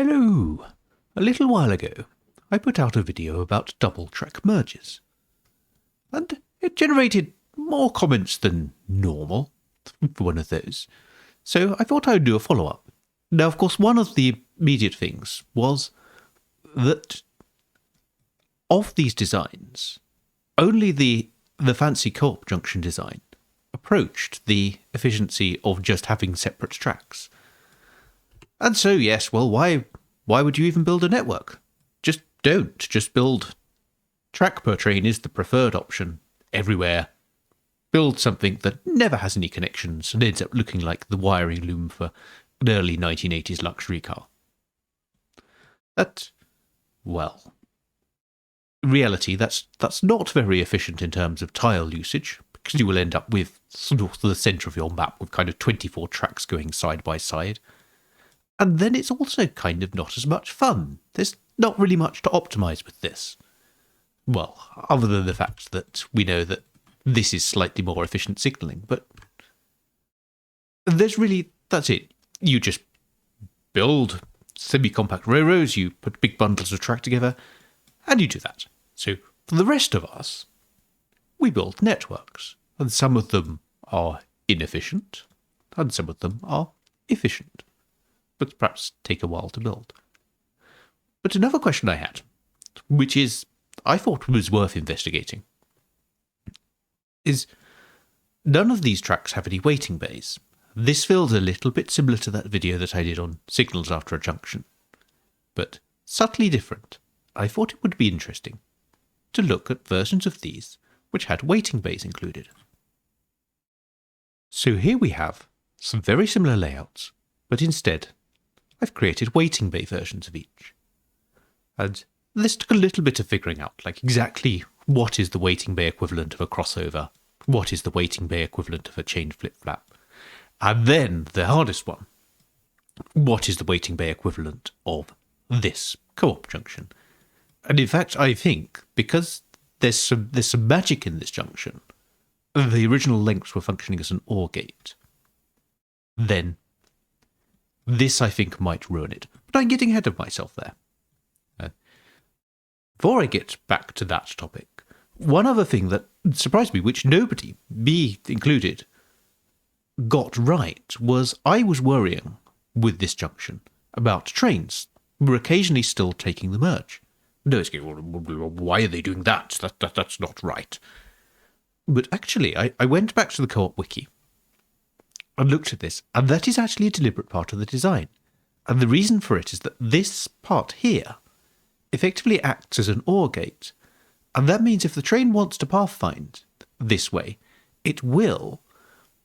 Hello! A little while ago, I put out a video about double-track merges, and it generated more comments than normal for one of those, so I thought I would do a follow-up. Now, of course, one of the immediate things was that of these designs, only the fancy co-op junction design approached the efficiency of just having separate tracks. And so, yes, well, why would you even build a network? Just don't. Just build track per train is the preferred option everywhere. Build something that never has any connections and ends up looking like the wiring loom for an early 1980s luxury car. Well, in reality, that's not very efficient in terms of tile usage, because you will end up with sort of the centre of your map with kind of 24 tracks going side by side. And then it's also kind of not as much fun. There's not really much to optimise with this. Well, other than the fact that we know that this is slightly more efficient signalling, but that's it. You just build semi-compact railroads, you put big bundles of track together, and you do that. So for the rest of us, we build networks, and some of them are inefficient, and some of them are efficient, but perhaps take a while to build. But another question I had, which I thought was worth investigating, is none of these tracks have any waiting bays. This feels a little bit similar to that video that I did on signals after a junction, but subtly different. I thought it would be interesting to look at versions of these which had waiting bays included. So here we have some very similar layouts, but instead I've created waiting bay versions of each. And this took a little bit of figuring out, like exactly what is the waiting bay equivalent of a crossover, what is the waiting bay equivalent of a chain flip-flap, and then the hardest one, what is the waiting bay equivalent of this co-op junction. And in fact, I think, because there's some magic in this junction, the original lengths were functioning as an OR gate, then this, I think, might ruin it. But I'm getting ahead of myself there. Before I get back to that topic, one other thing that surprised me, which nobody, me included, got right, was I was worrying with this junction about trains were occasionally still taking the merge. No, it's going, why are they doing that? That's not right. But actually, I went back to the co-op wiki and looked at this, and that is actually a deliberate part of the design. And the reason for it is that this part here effectively acts as an OR gate, and that means if the train wants to pathfind this way, it will,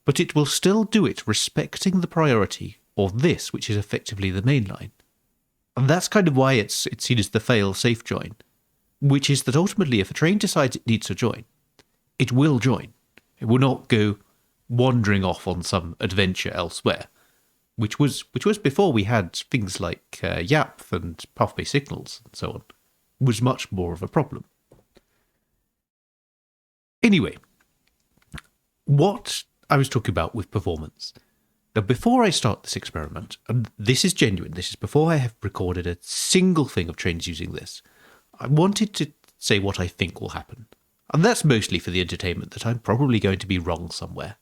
but it will still do it respecting the priority of this, which is effectively the main line. And that's kind of why it's seen as the fail-safe join, which is that ultimately if a train decides it needs to join, it will join. It will not go wandering off on some adventure elsewhere, which was before we had things like YAP and path-based signals and so on, was much more of a problem. Anyway, what I was talking about with performance. Now, before I start this experiment, and this is genuine, this is before I have recorded a single thing of trains using this, I wanted to say what I think will happen. And that's mostly for the entertainment that I'm probably going to be wrong somewhere.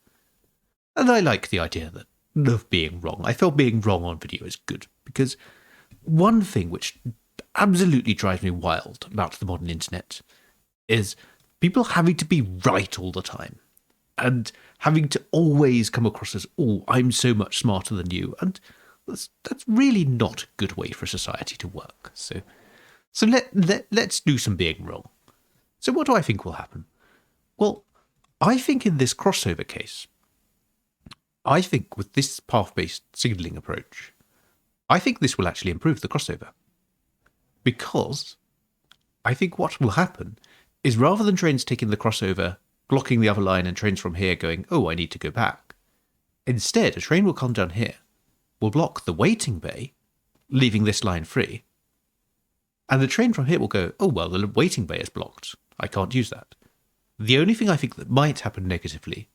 And I like the idea of being wrong. I felt being wrong on video is good, because one thing which absolutely drives me wild about the modern internet is people having to be right all the time. And having to always come across as, oh, I'm so much smarter than you. And that's really not a good way for society to work. So let's do some being wrong. So what do I think will happen? Well, I think in this crossover case, I think with this path-based signalling approach, I think this will actually improve the crossover. Because I think what will happen is rather than trains taking the crossover, blocking the other line and trains from here going, oh, I need to go back. Instead, a train will come down here, will block the waiting bay, leaving this line free, and the train from here will go, oh, well, the waiting bay is blocked. I can't use that. The only thing I think that might happen negatively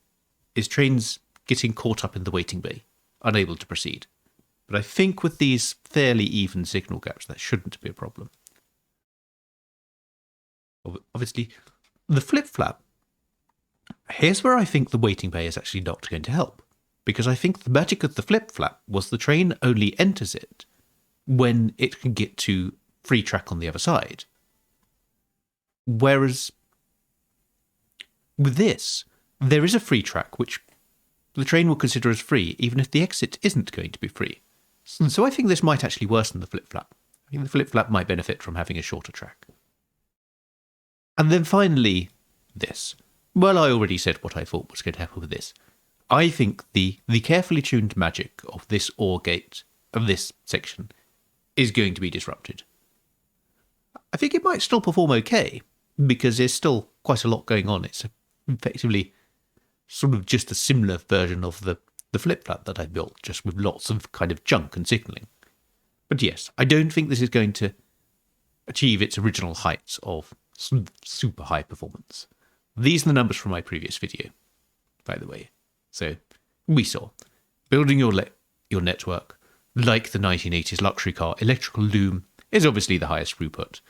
is trains getting caught up in the waiting bay, unable to proceed. But I think with these fairly even signal gaps, that shouldn't be a problem. Obviously, the flip-flap, here's where I think the waiting bay is actually not going to help. Because I think the magic of the flip-flap was the train only enters it when it can get to free track on the other side. Whereas with this, there is a free track which the train will consider as free, even if the exit isn't going to be free. So I think this might actually worsen the flip-flap. I think the flip-flap might benefit from having a shorter track. And then finally, this. Well, I already said what I thought was going to happen with this. I think the carefully tuned magic of this OR gate, of this section, is going to be disrupted. I think it might still perform okay, because there's still quite a lot going on. It's effectively sort of just a similar version of the flip-flap that I built, just with lots of kind of junk and signalling. But yes, I don't think this is going to achieve its original heights of super high performance. These are the numbers from my previous video, by the way. So we saw building your network like the 1980s luxury car electrical loom is obviously the highest throughput,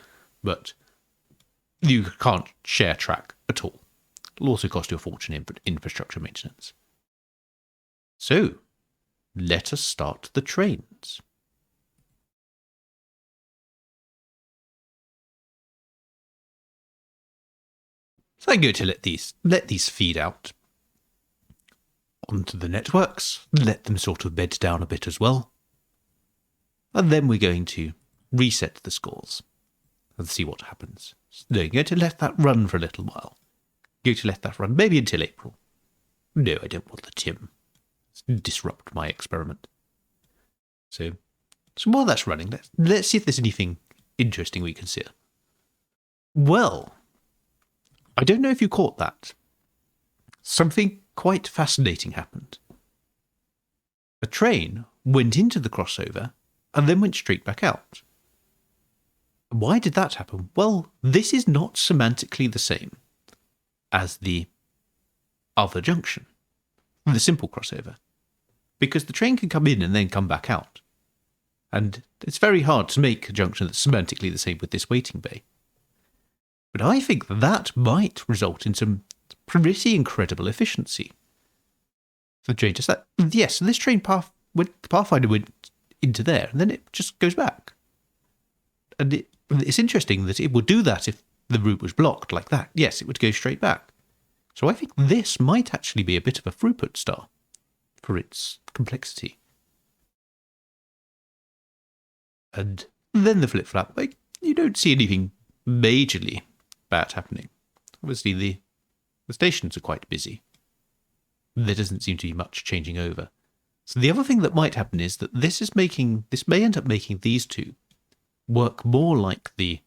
but you can't share track at all. It'll also cost you a fortune in infrastructure maintenance. So let us start the trains. So I'm going to let these feed out onto the networks, let them sort of bed down a bit as well. And then we're going to reset the scores and see what happens. So you're going to let that run for a little while. You're going to let that run maybe until April. No, I don't want the Tim. Disrupt my experiment. So while that's running, let's see if there's anything interesting we can see. Well, I don't know if you caught that. Something quite fascinating happened. A train went into the crossover and then went straight back out. Why did that happen? Well, this is not semantically the same as the other junction, the simple crossover, because the train can come in and then come back out. And it's very hard to make a junction that's semantically the same with this waiting bay. But I think that might result in some pretty incredible efficiency. The train just that. Yes, so this train the Pathfinder went into there, and then it just goes back. And it's interesting that it would do that if the route was blocked like that. Yes, it would go straight back. So I think this might actually be a bit of a throughput star for its complexity. And then the flip-flap, you don't see anything majorly bad happening. Obviously, the stations are quite busy. There doesn't seem to be much changing over. So the other thing that might happen is that this may end up making these two work more like the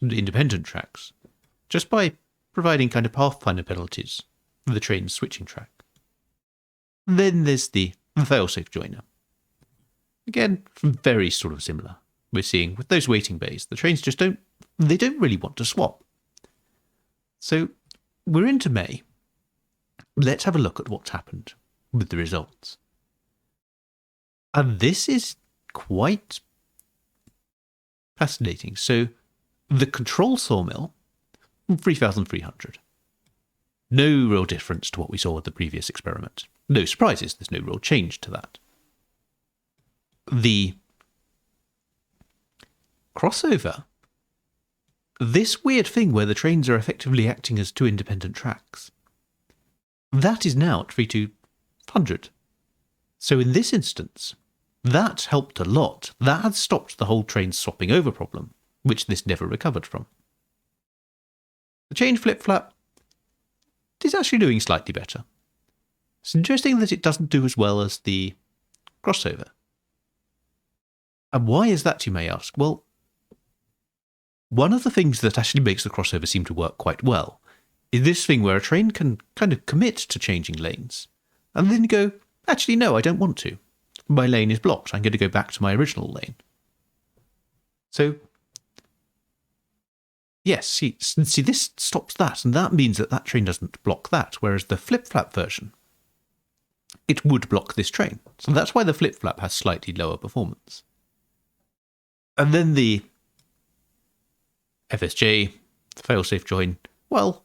independent tracks, just by providing kind of pathfinder penalties for the train's switching track. Then there's the failsafe joiner. Again, very sort of similar. We're seeing with those waiting bays, the trains just don't really want to swap. So we're into May. Let's have a look at what's happened with the results. And this is quite fascinating. So the control sawmill, 3,300. No real difference to what we saw with the previous experiment. No surprises, there's no real change to that. The crossover, this weird thing where the trains are effectively acting as two independent tracks, that is now at 3,200. So in this instance, that helped a lot. That had stopped the whole train swapping over problem, which this never recovered from. The change flip-flap is actually doing slightly better. It's interesting that it doesn't do as well as the crossover. And why is that, you may ask? Well, one of the things that actually makes the crossover seem to work quite well is this thing where a train can kind of commit to changing lanes and then go, actually, no, I don't want to. My lane is blocked. I'm going to go back to my original lane. So, yes, see, this stops that, and that means that train doesn't block that, whereas the flip-flap version it would block this train. So that's why the flip-flap has slightly lower performance. And then the FSJ, the failsafe join, well,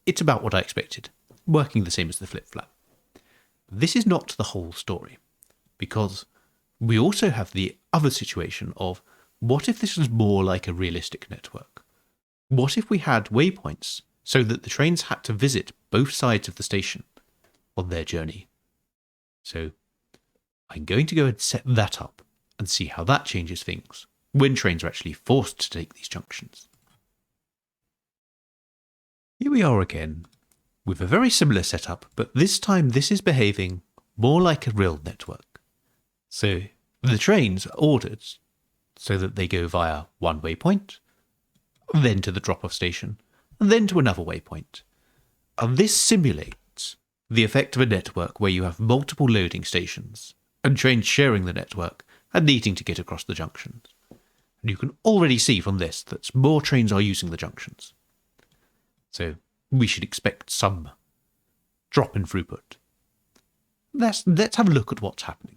it's about what I expected, working the same as the flip-flap. This is not the whole story, because we also have the other situation of, what if this was more like a realistic network? What if we had waypoints so that the trains had to visit both sides of the station on their journey? So I'm going to go and set that up and see how that changes things when trains are actually forced to take these junctions. Here we are again with a very similar setup, but this time this is behaving more like a real network. So the trains are ordered so that they go via one waypoint, then to the drop-off station, and then to another waypoint. And this simulates the effect of a network where you have multiple loading stations and trains sharing the network and needing to get across the junctions. And you can already see from this that more trains are using the junctions. So we should expect some drop in throughput. Let's have a look at what's happening.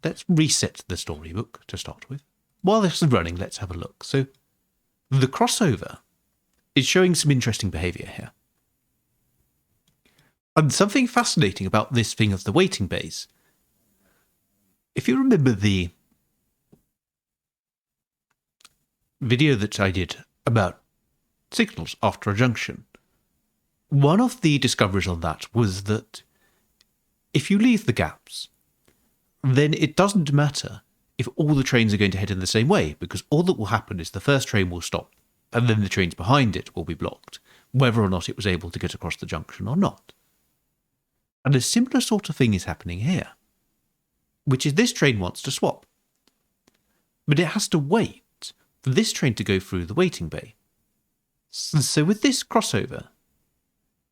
Let's reset the storybook to start with. While this is running, let's have a look. So the crossover is showing some interesting behavior here. And something fascinating about this thing of the waiting bays. If you remember the video that I did about signals after a junction, one of the discoveries on that was that if you leave the gaps, then it doesn't matter if all the trains are going to head in the same way, because all that will happen is the first train will stop, and then the trains behind it will be blocked, whether or not it was able to get across the junction or not. And a similar sort of thing is happening here, which is this train wants to swap, but it has to wait for this train to go through the waiting bay. So with this crossover,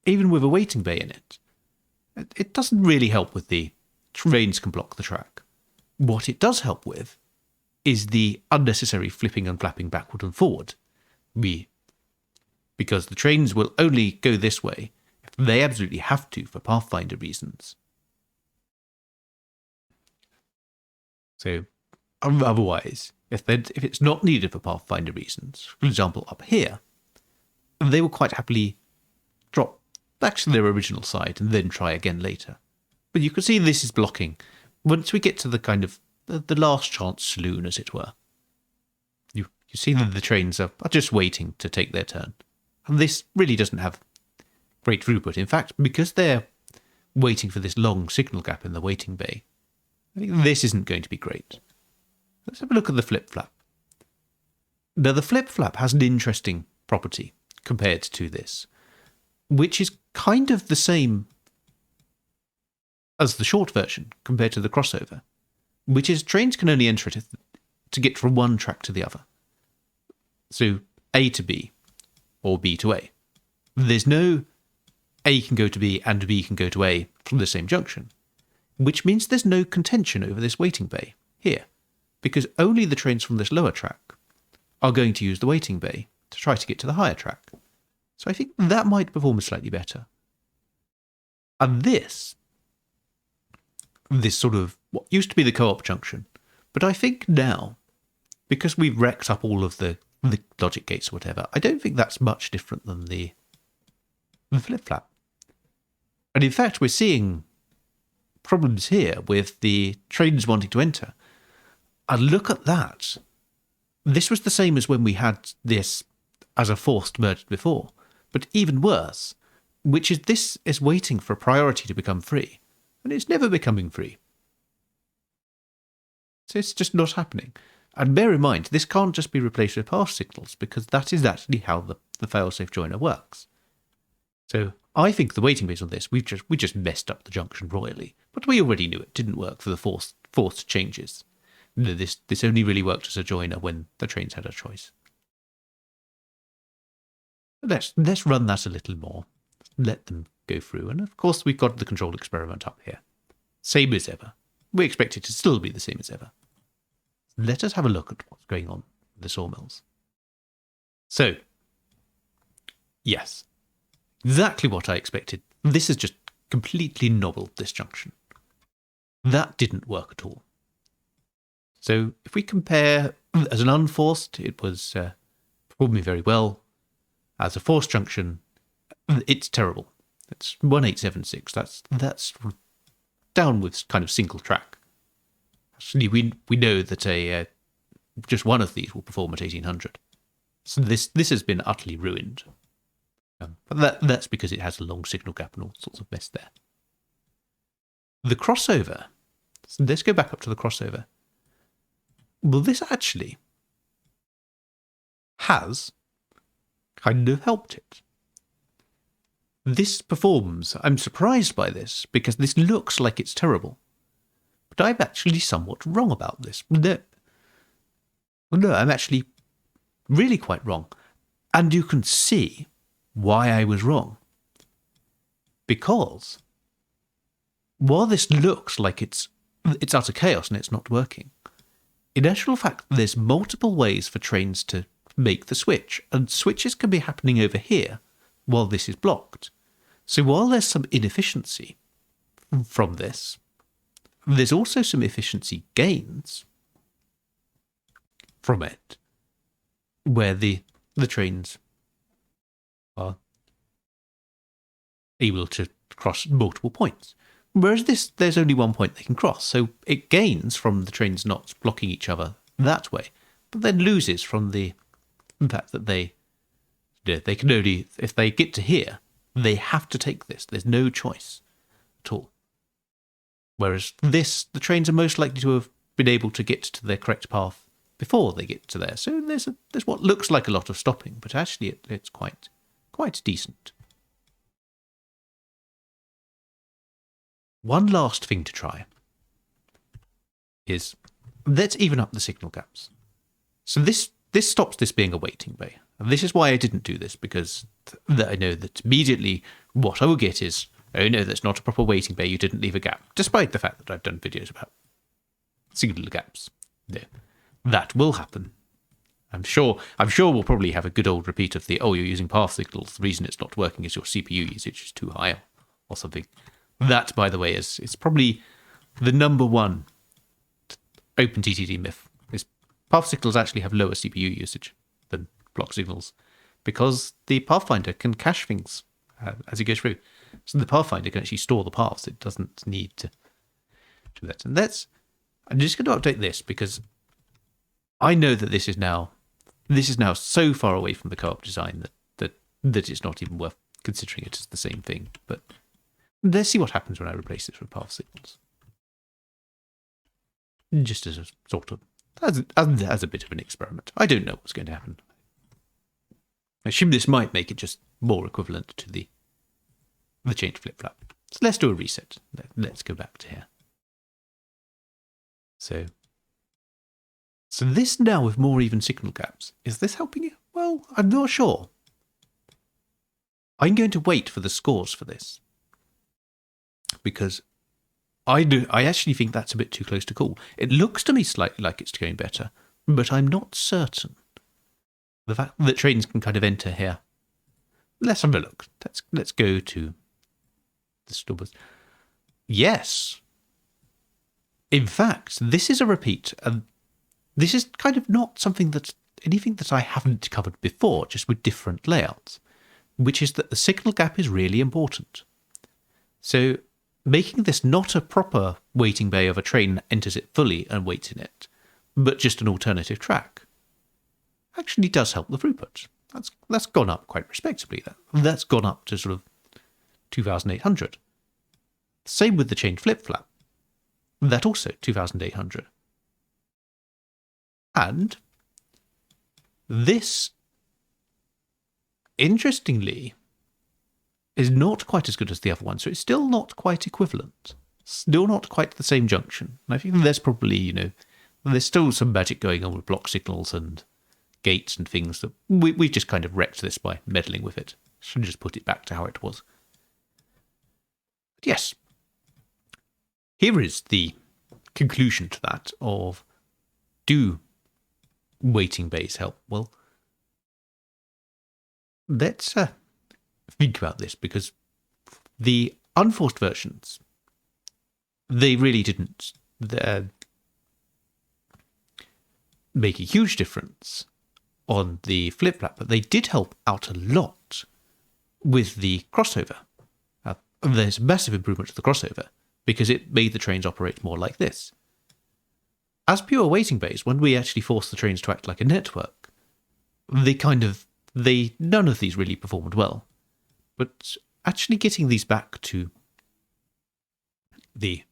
even with a waiting bay in it, it doesn't really help with the trains can block the track. What it does help with is the unnecessary flipping and flapping backward and forward. Because the trains will only go this way if they absolutely have to for Pathfinder reasons. So otherwise, if it's not needed for Pathfinder reasons, for example up here, they will quite happily drop back to their original side and then try again later. But you can see this is blocking. Once we get to the kind of the last chance saloon, as it were, you see that the trains are just waiting to take their turn. And this really doesn't have great throughput. In fact, because they're waiting for this long signal gap in the waiting bay, I think this isn't going to be great. Let's have a look at the flip-flap. Now, the flip-flap has an interesting property compared to this, which is kind of the same as the short version compared to the crossover, which is trains can only enter it to get from one track to the other. So A to B, or B to A. There's no A can go to B and B can go to A from the same junction, which means there's no contention over this waiting bay here, because only the trains from this lower track are going to use the waiting bay to try to get to the higher track. So I think that might perform slightly better. And this sort of what used to be the co-op junction, but I think now, because we've wrecked up all of the logic gates or whatever, I don't think that's much different than the flip-flap. And in fact, we're seeing problems here with the trains wanting to enter. And look at that. This was the same as when we had this as a forced merge before, but even worse, which is this is waiting for a priority to become free, and it's never becoming free. So it's just not happening. And bear in mind, this can't just be replaced with path signals, because that is actually how the failsafe joiner works. So I think the waiting base on this, we just messed up the junction royally, but we already knew it didn't work for the forced changes. This only really worked as a joiner when the trains had a choice. Let's run that a little more. Let them go through. And of course, we've got the control experiment up here. Same as ever. We expect it to still be the same as ever. Let us have a look at what's going on with the sawmills. So, yes, exactly what I expected. This has just completely novel disjunction. That didn't work at all. So if we compare, as an unforced, it was performing very well. As a forced junction, it's terrible. It's 1876. That's down with kind of single track. Actually, we know that just one of these will perform at 1800. So this has been utterly ruined. But that's because it has a long signal gap and all sorts of mess there. The crossover. So let's go back up to the crossover. Well, this actually has kind of helped it. This performs, I'm surprised by this, because this looks like it's terrible. But I'm actually somewhat wrong about this. No, I'm actually really quite wrong. And you can see why I was wrong. Because while this looks like it's utter chaos and it's not working, in actual fact, there's multiple ways for trains to make the switch, and switches can be happening over here while this is blocked. So while there's some inefficiency from this, there's also some efficiency gains from it, where the trains are able to cross multiple points. Whereas this, there's only one point they can cross, so it gains from the trains not blocking each other that way, but then loses from the fact that they can only, if they get to here, they have to take this. There's no choice at all. Whereas this, the trains are most likely to have been able to get to their correct path before they get to there. So there's what looks like a lot of stopping, but actually it's quite decent. One last thing to try is, let's even up the signal gaps. So this stops this being a waiting bay. And this is why I didn't do this, because I know that immediately what I will get is, oh no, that's not a proper waiting bay, you didn't leave a gap, despite the fact that I've done videos about signal gaps. No, that will happen. I'm sure we'll probably have a good old repeat of the, oh, you're using path signals, the reason it's not working is your CPU usage is too high, or something. That, by the way, is probably the number one OpenTTD myth, is path signals actually have lower CPU usage than block signals, because the Pathfinder can cache things as it goes through. So the Pathfinder can actually store the paths. It doesn't need to do that. And I'm just going to update this, because I know that this is now so far away from the co-op design that it's not even worth considering it as the same thing. But let's see what happens when I replace this with path signals. Just as a sort of, as a bit of an experiment. I don't know what's going to happen. I assume this might make it just more equivalent to the change flip-flap. So let's do a reset. Let's go back to here. So this now with more even signal gaps, is this helping you? Well, I'm not sure. I'm going to wait for the scores for this, because I actually think that's a bit too close to call. It looks to me slightly like it's going better, but I'm not certain. The fact that trains can kind of enter here. Let's have a look. Let's go to the stores. Yes. In fact, this is a repeat, and this is kind of not anything that I haven't covered before, just with different layouts, which is that the signal gap is really important. So making this not a proper waiting bay of a train that enters it fully and waits in it, but just an alternative track, actually does help the throughput. That's gone up quite respectably. That's gone up to sort of 2,800. Same with the chain flip-flap. That also 2,800. And this, interestingly, is not quite as good as the other one. So it's still not quite equivalent. Still not quite the same junction. And I think there's probably, there's still some magic going on with block signals and gates and things that we've just kind of wrecked this by meddling with it. Should just put it back to how it was. But yes, here is the conclusion to that of, do waiting bays help? Well, let's think about this, because the unforced versions, they really didn't make a huge difference on the flip-flap, but they did help out a lot with the crossover. There's massive improvement to the crossover because it made the trains operate more like this. As pure waiting bays, when we actually forced the trains to act like a network, none of these really performed well. But actually getting these back to the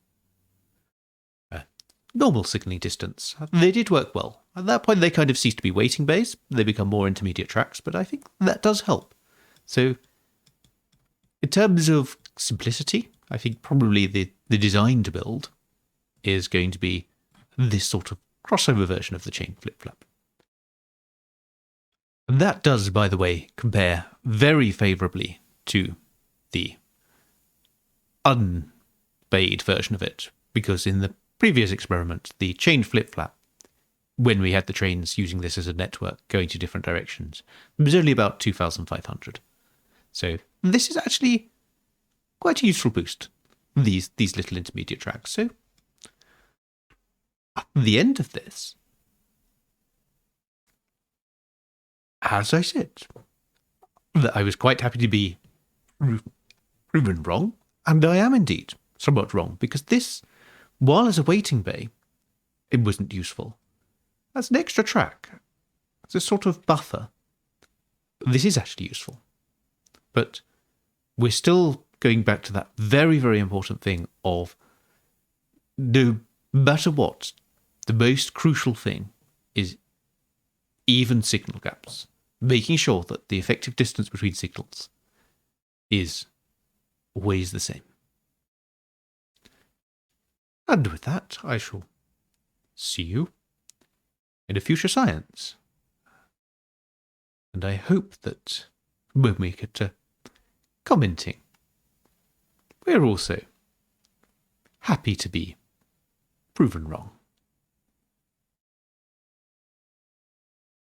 normal signalling distance, they did work well. At that point, they kind of ceased to be waiting bays. They become more intermediate tracks, but I think that does help. So, in terms of simplicity, I think probably the design to build is going to be this sort of crossover version of the chain flip-flap. And that does, by the way, compare very favourably to the unbayed version of it, because in the previous experiment, the chain flip-flap, when we had the trains using this as a network going to different directions, it was only about 2,500. So this is actually quite a useful boost, these little intermediate tracks. So at the end of this, as I said, that I was quite happy to be proven wrong, and I am indeed somewhat wrong, because this, while as a waiting bay, it wasn't useful. As an extra track, as a sort of buffer, this is actually useful. But we're still going back to that very, very important thing of no matter what, the most crucial thing is even signal gaps, making sure that the effective distance between signals is always the same. And with that, I shall see you in a future science. And I hope that when we get to commenting, we're also happy to be proven wrong.